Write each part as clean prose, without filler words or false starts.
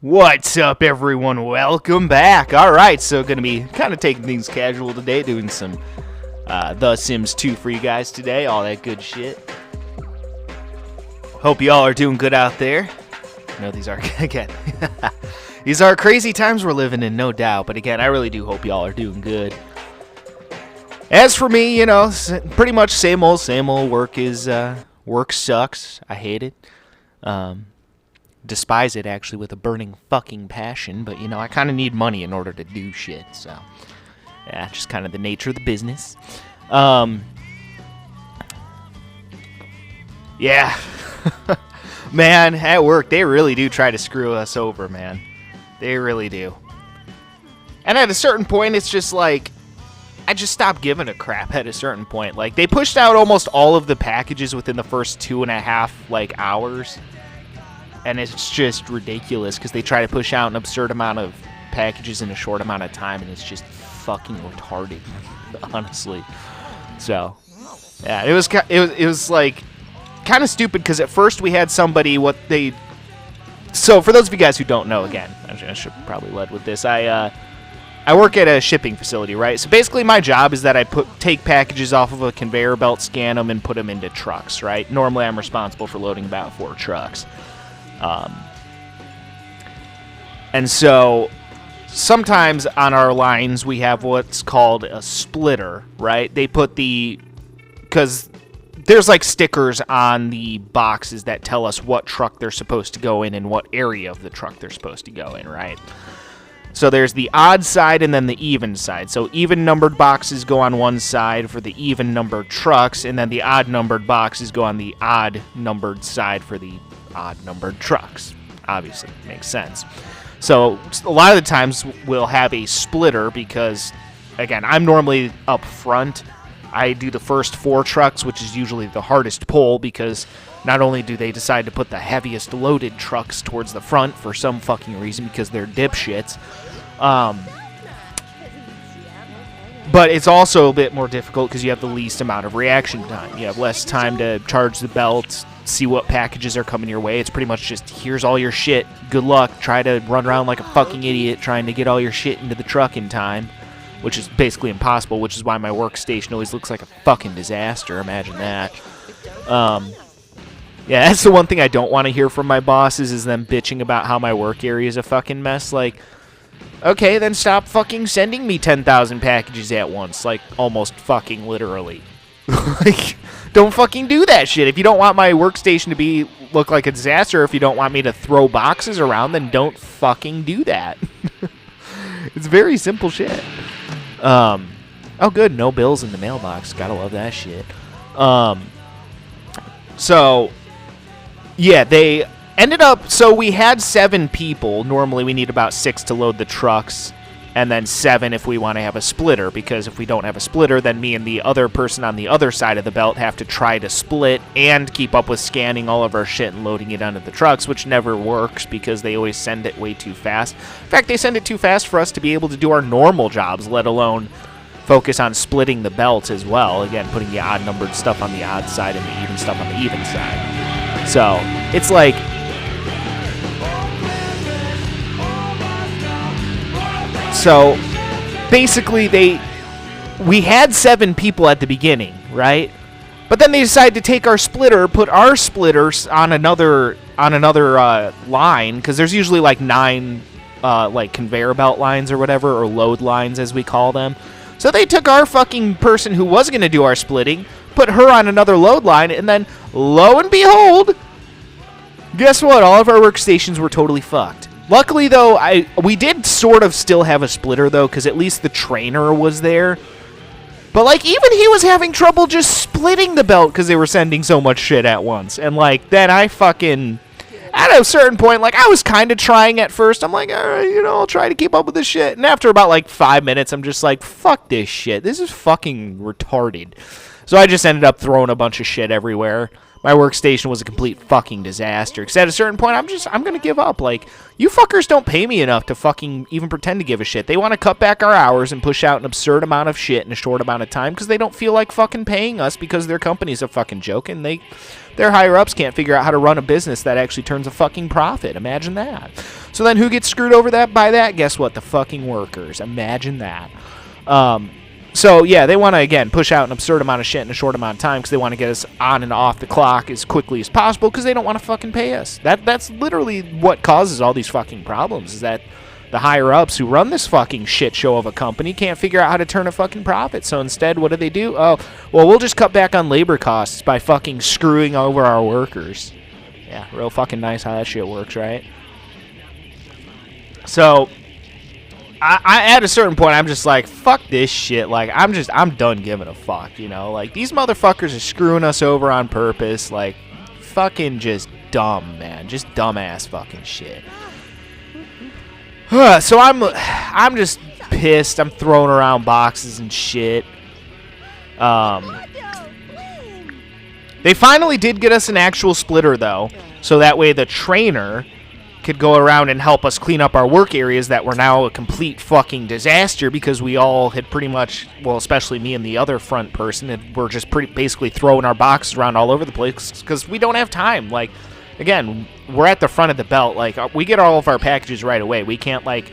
What's up, everyone? Welcome back. Alright, so going to be kind of taking things casual today, doing some The Sims 2 for you guys today, all that good shit. Hope y'all are doing good out there. I know these are, again, these are crazy times we're living in, no doubt, but again, I really do hope y'all are doing good. As for me, you know, pretty much same old work is, work sucks. I hate it. Despise it, actually, with a burning fucking passion, but, you know, I kind of need money in order to do shit, so, yeah, just kind of the nature of the business. Yeah, man, at work, they really do try to screw us over, man. They really do. And at a certain point, it's just like, I just stopped giving a crap at a certain point. Like, they pushed out almost all of the packages within the first 2.5, like, hours. And it's just ridiculous because they try to push out an absurd amount of packages in a short amount of time, and it's just fucking retarded, honestly. So, yeah, it was like kind of stupid because at first we had somebody So for those of you guys who don't know, again, I should probably lead with this. I work at a shipping facility, right? So basically my job is that I take packages off of a conveyor belt, scan them, and put them into trucks, right? Normally I'm responsible for loading about 4 trucks. And so sometimes on our lines we have what's called a splitter, right? They put because there's like stickers on the boxes that tell us what truck they're supposed to go in and what area of the truck they're supposed to go in, right? So there's the odd side and then the even side. So even numbered boxes go on one side for the even numbered trucks, and then the odd numbered boxes go on the odd numbered side for the odd numbered trucks. Obviously, makes sense. So a lot of the times we'll have a splitter because, again, I'm normally up front. I do the first 4 trucks, which is usually the hardest pull because not only do they decide to put the heaviest loaded trucks towards the front for some fucking reason because they're dipshits, but it's also a bit more difficult because you have the least amount of reaction time. You have less time to charge the belt, see what packages are coming your way. It's pretty much just, here's all your shit. Good luck. Try to run around like a fucking idiot trying to get all your shit into the truck in time, which is basically impossible, which is why my workstation always looks like a fucking disaster. Imagine that. Yeah, that's the one thing I don't want to hear from my bosses is them bitching about how my work area is a fucking mess. Like, okay, then stop fucking sending me 10,000 packages at once. Like, almost fucking literally. Like, don't fucking do that shit. If you don't want my workstation to look like a disaster, if you don't want me to throw boxes around, then don't fucking do that. It's very simple shit. Oh, good. No bills in the mailbox. Gotta love that shit. So, yeah, they ended up... So we had 7 people. Normally we need about 6 to load the trucks, and then 7 if we want to have a splitter, because if we don't have a splitter, then me and the other person on the other side of the belt have to try to split and keep up with scanning all of our shit and loading it onto the trucks, which never works because they always send it way too fast. In fact, they send it too fast for us to be able to do our normal jobs, let alone focus on splitting the belt as well. Again, putting the odd-numbered stuff on the odd side and the even stuff on the even side. So, it's like... So, basically, we had 7 people at the beginning, right? But then they decided to take our splitter, put our splitters on another line, because there's usually like 9 like conveyor belt lines or whatever, or load lines as we call them. So they took our fucking person who was going to do our splitting, put her on another load line, and then lo and behold, guess what? All of our workstations were totally fucked. Luckily, though, we did sort of still have a splitter, though, because at least the trainer was there. But, like, even he was having trouble just splitting the belt because they were sending so much shit at once. And, like, then I fucking... At a certain point, like, I was kind of trying at first. I'm like, all right, you know, I'll try to keep up with this shit. And after about, like, 5 minutes, I'm just like, fuck this shit. This is fucking retarded. So I just ended up throwing a bunch of shit everywhere. my workstation was a complete fucking disaster. Because at a certain point, I'm going to give up. Like, you fuckers don't pay me enough to fucking even pretend to give a shit. They want to cut back our hours and push out an absurd amount of shit in a short amount of time because they don't feel like fucking paying us because their company's a fucking joke and their higher-ups can't figure out how to run a business that actually turns a fucking profit. Imagine that. So then who gets screwed over by that? Guess what? The fucking workers. Imagine that. So, yeah, they want to, again, push out an absurd amount of shit in a short amount of time because they want to get us on and off the clock as quickly as possible because they don't want to fucking pay us. That's literally what causes all these fucking problems, is that the higher-ups who run this fucking shit show of a company can't figure out how to turn a fucking profit. So instead, what do? Oh, well, we'll just cut back on labor costs by fucking screwing over our workers. Yeah, real fucking nice how that shit works, right? So I at a certain point, I'm just like, fuck this shit. Like, I'm done giving a fuck, you know? Like, these motherfuckers are screwing us over on purpose. Like, fucking just dumb, man. Just dumbass fucking shit. So I'm just pissed. I'm throwing around boxes and shit. They finally did get us an actual splitter, though. So that way the trainer could go around and help us clean up our work areas that were now a complete fucking disaster because we all had pretty much, well, especially me and the other front person, were just basically throwing our boxes around all over the place because we don't have time. Like, again, we're at the front of the belt. Like, we get all of our packages right away. We can't, like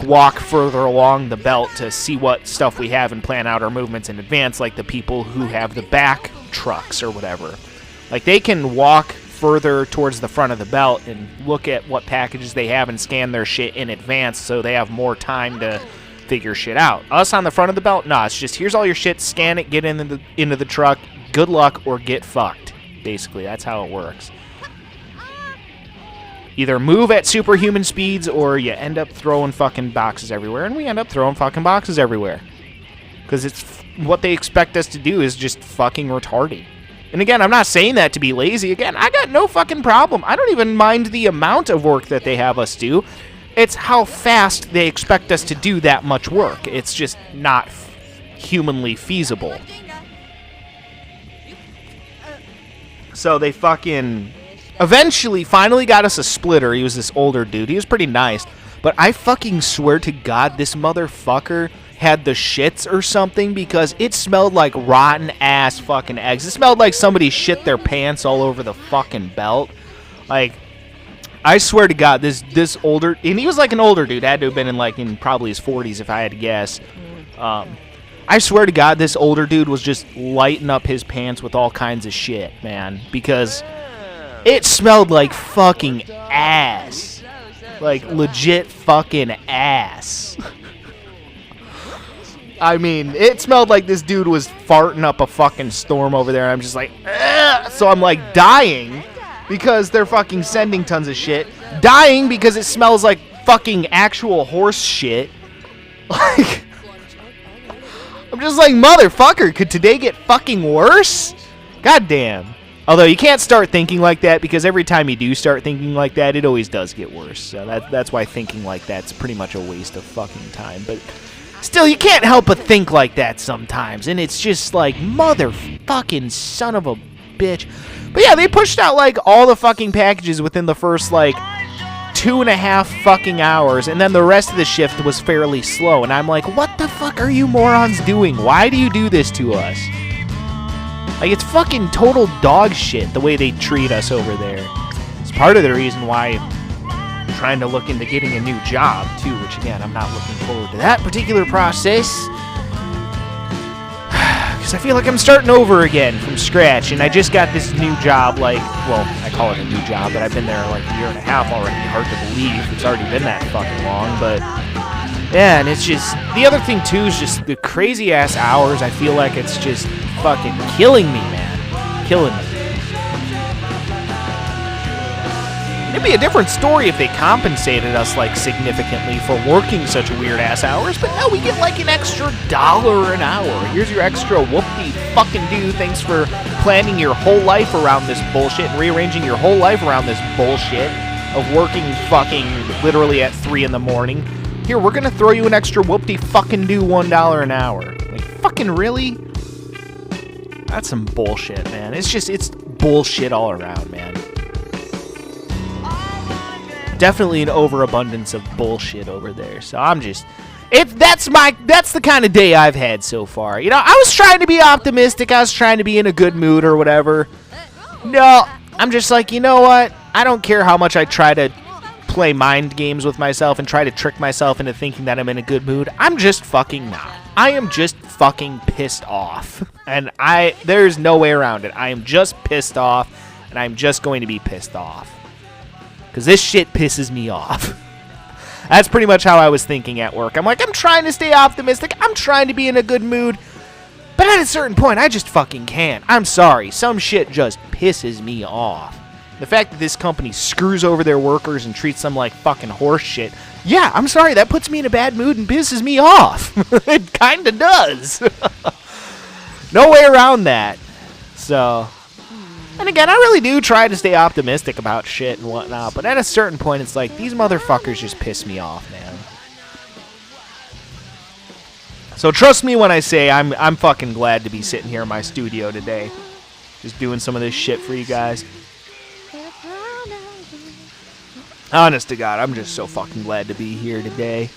walk further along the belt to see what stuff we have and plan out our movements in advance like the people who have the back trucks or whatever. Like, they can walk further towards the front of the belt and look at what packages they have and scan their shit in advance so they have more time to figure shit out. Us on the front of the belt, nah, it's just, here's all your shit, scan it, get into the truck, good luck or get fucked. Basically, that's how it works. Either move at superhuman speeds or you end up throwing fucking boxes everywhere, and we end up throwing fucking boxes everywhere. Because it's what they expect us to do is just fucking retarded. And again, I'm not saying that to be lazy. Again, I got no fucking problem. I don't even mind the amount of work that they have us do. It's how fast they expect us to do that much work. It's just not humanly feasible. So they fucking eventually finally got us a splitter. He was this older dude. He was pretty nice. But I fucking swear to God, this motherfucker had the shits or something because it smelled like rotten ass fucking eggs. It smelled like somebody shit their pants all over the fucking belt. Like, I swear to God, this older, and he was like an older dude, had to have been in probably his 40s if I had to guess. I swear to God, this older dude was just lighting up his pants with all kinds of shit, man, because it smelled like fucking ass. Like, legit fucking ass. I mean, it smelled like this dude was farting up a fucking storm over there, and I'm just like, ugh! So I'm like dying because they're fucking sending tons of shit. Dying because it smells like fucking actual horse shit. Like, I'm just like, motherfucker, could today get fucking worse? Goddamn. Although you can't start thinking like that because every time you do start thinking like that, it always does get worse. So that's why thinking like that's pretty much a waste of fucking time. But still, you can't help but think like that sometimes, and it's just like, motherfucking son of a bitch. But yeah, they pushed out like all the fucking packages within the first like 2.5 fucking hours, and then the rest of the shift was fairly slow, and I'm like, what the fuck are you morons doing? Why do you do this to us? Like, it's fucking total dog shit the way they treat us over there. It's part of the reason why I'm trying to look into getting a new job, too, which, again, I'm not looking forward to that particular process. Because I feel like I'm starting over again from scratch, and I just got this new job, like, well, I call it a new job, but I've been there like 1.5 years already. Hard to believe it's already been that fucking long, but yeah, and it's just, the other thing, too, is just the crazy-ass hours. I feel like it's just fucking killing me, man. Killing me. It'd be a different story if they compensated us, like, significantly for working such weird-ass hours, but no, we get, like, an extra $1 an hour. Here's your extra whoop-de-fucking-do. Thanks for planning your whole life around this bullshit and rearranging your whole life around this bullshit of working fucking literally at 3 in the morning. Here, we're gonna throw you an extra whoop-de-fucking-do $1 an hour. Like, fucking really? That's some bullshit, man. It's bullshit all around, man. Definitely an overabundance of bullshit over there. So I'm just, that's the kind of day I've had so far. You know, I was trying to be optimistic. I was trying to be in a good mood or whatever. No, I'm just like, you know what? I don't care how much I try to play mind games with myself and try to trick myself into thinking that I'm in a good mood. I'm just fucking not. I am just fucking pissed off. And there's no way around it. I am just pissed off, and I'm just going to be pissed off. Because this shit pisses me off. That's pretty much how I was thinking at work. I'm like, I'm trying to stay optimistic. I'm trying to be in a good mood. But at a certain point, I just fucking can't. I'm sorry. Some shit just pisses me off. The fact that this company screws over their workers and treats them like fucking horse shit. Yeah, I'm sorry. That puts me in a bad mood and pisses me off. It kind of does. No way around that. So, and again, I really do try to stay optimistic about shit and whatnot. But at a certain point, it's like, these motherfuckers just piss me off, man. So trust me when I say I'm fucking glad to be sitting here in my studio today. Just doing some of this shit for you guys. Honest to God, I'm just so fucking glad to be here today.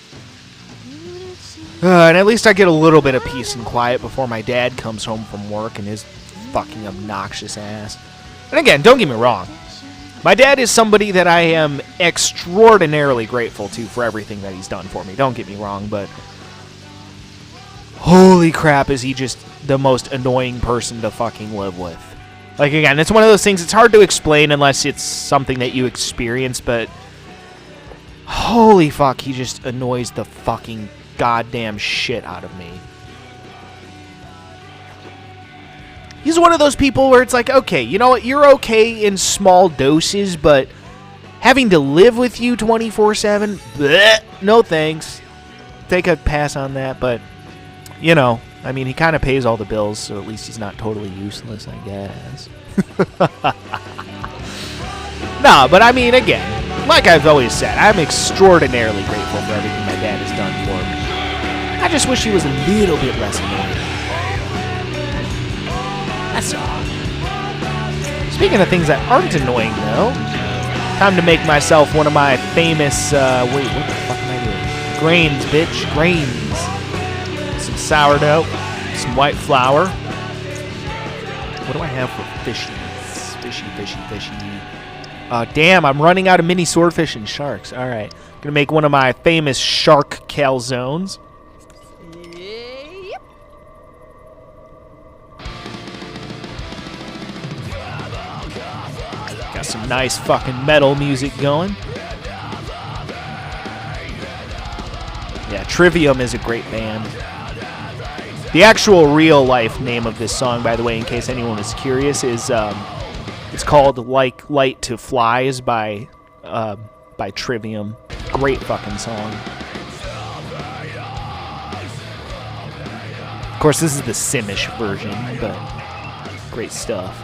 And at least I get a little bit of peace and quiet before my dad comes home from work and his fucking obnoxious ass. And again, don't get me wrong. My dad is somebody that I am extraordinarily grateful to for everything that he's done for me. Don't get me wrong, but holy crap, is he just the most annoying person to fucking live with. Like, again, it's one of those things, it's hard to explain unless it's something that you experience, but holy fuck, he just annoys the fucking goddamn shit out of me. He's one of those people where it's like, okay, you know what, you're okay in small doses, but having to live with you 24/7, bleh, no thanks. Take a pass on that, but, you know, I mean, he kind of pays all the bills, so at least he's not totally useless, I guess. No, but I mean, again, like I've always said, I'm extraordinarily grateful for everything my dad has done for me. I just wish he was a little bit less annoying. That's all. Speaking of things that aren't annoying, though, time to make myself one of my famous, wait, what the fuck am I doing? Grains, bitch, grains. Some sourdough, some white flour. What do I have for fishies? Fishy. Damn, I'm running out of mini swordfish and sharks. All right. Gonna make one of my famous shark calzones. Yep. Got some nice fucking metal music going. Yeah, Trivium is a great band. The actual real-life name of this song, by the way, in case anyone is curious, is it's called "Like Light to Flies" by Trivium. Great fucking song. Of course, this is the Simish version, but great stuff.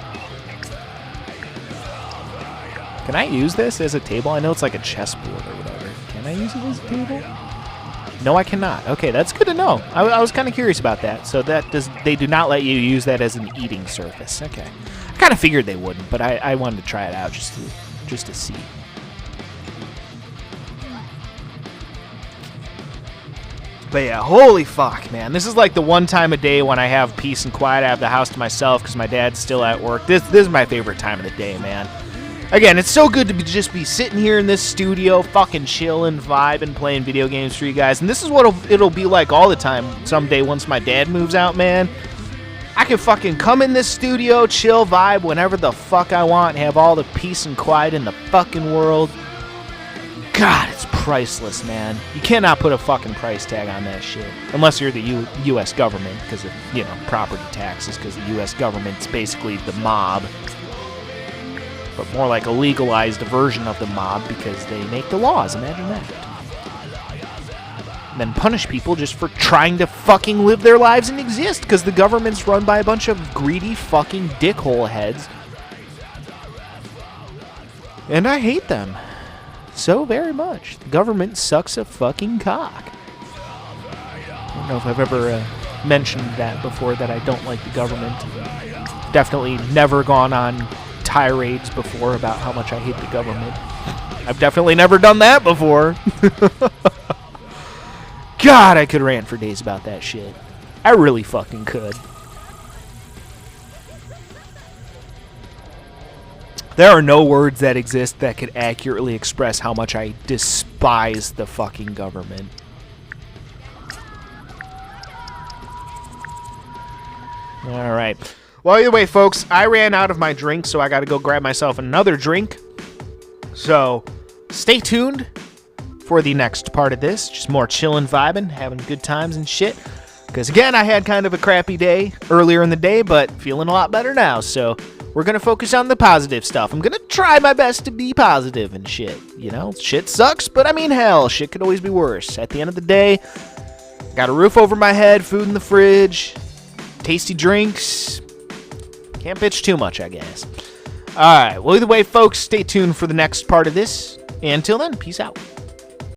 Can I use this as a table? I know it's like a chessboard or whatever. Can I use it as a table? No, I cannot. Okay, that's good to know. I was kind of curious about that. So they do not let you use that as an eating surface. Okay, I kind of figured they wouldn't, but I wanted to try it out just to see. But yeah, holy fuck, man. This is like the one time a day when I have peace and quiet. I have the house to myself because my dad's still at work. This is my favorite time of the day, man. Again, it's so good to just be sitting here in this studio, fucking chilling, vibing, playing video games for you guys. And this is what it'll be like all the time someday once my dad moves out, man. I can fucking come in this studio, chill, vibe whenever the fuck I want, and have all the peace and quiet in the fucking world. God, it's priceless, man. You cannot put a fucking price tag on that shit. Unless you're the U.S. government because of, you know, property taxes, because the U.S. government's basically the mob. But more like a legalized version of the mob because they make the laws. Imagine that. And then punish people just for trying to fucking live their lives and exist because the government's run by a bunch of greedy fucking dickhole heads. And I hate them so very much. The government sucks a fucking cock. I don't know if I've ever mentioned that before, that I don't like the government. definitely never gone on tirades before about how much I hate the government. I've definitely never done that before. God, I could rant for days about that shit. I really fucking could. There are no words that exist that could accurately express how much I despise the fucking government. Alright. Well, either way, folks, I ran out of my drink, so I gotta go grab myself another drink. So, stay tuned for the next part of this. Just more chillin', vibing, having good times and shit. Because, again, I had kind of a crappy day earlier in the day, but feeling a lot better now. So, we're going to focus on the positive stuff. I'm going to try my best to be positive and shit. You know, shit sucks, but I mean, hell, shit could always be worse. At the end of the day, got a roof over my head, food in the fridge, tasty drinks. Can't bitch too much, I guess. All right. Well, either way, folks, stay tuned for the next part of this. And until then, peace out.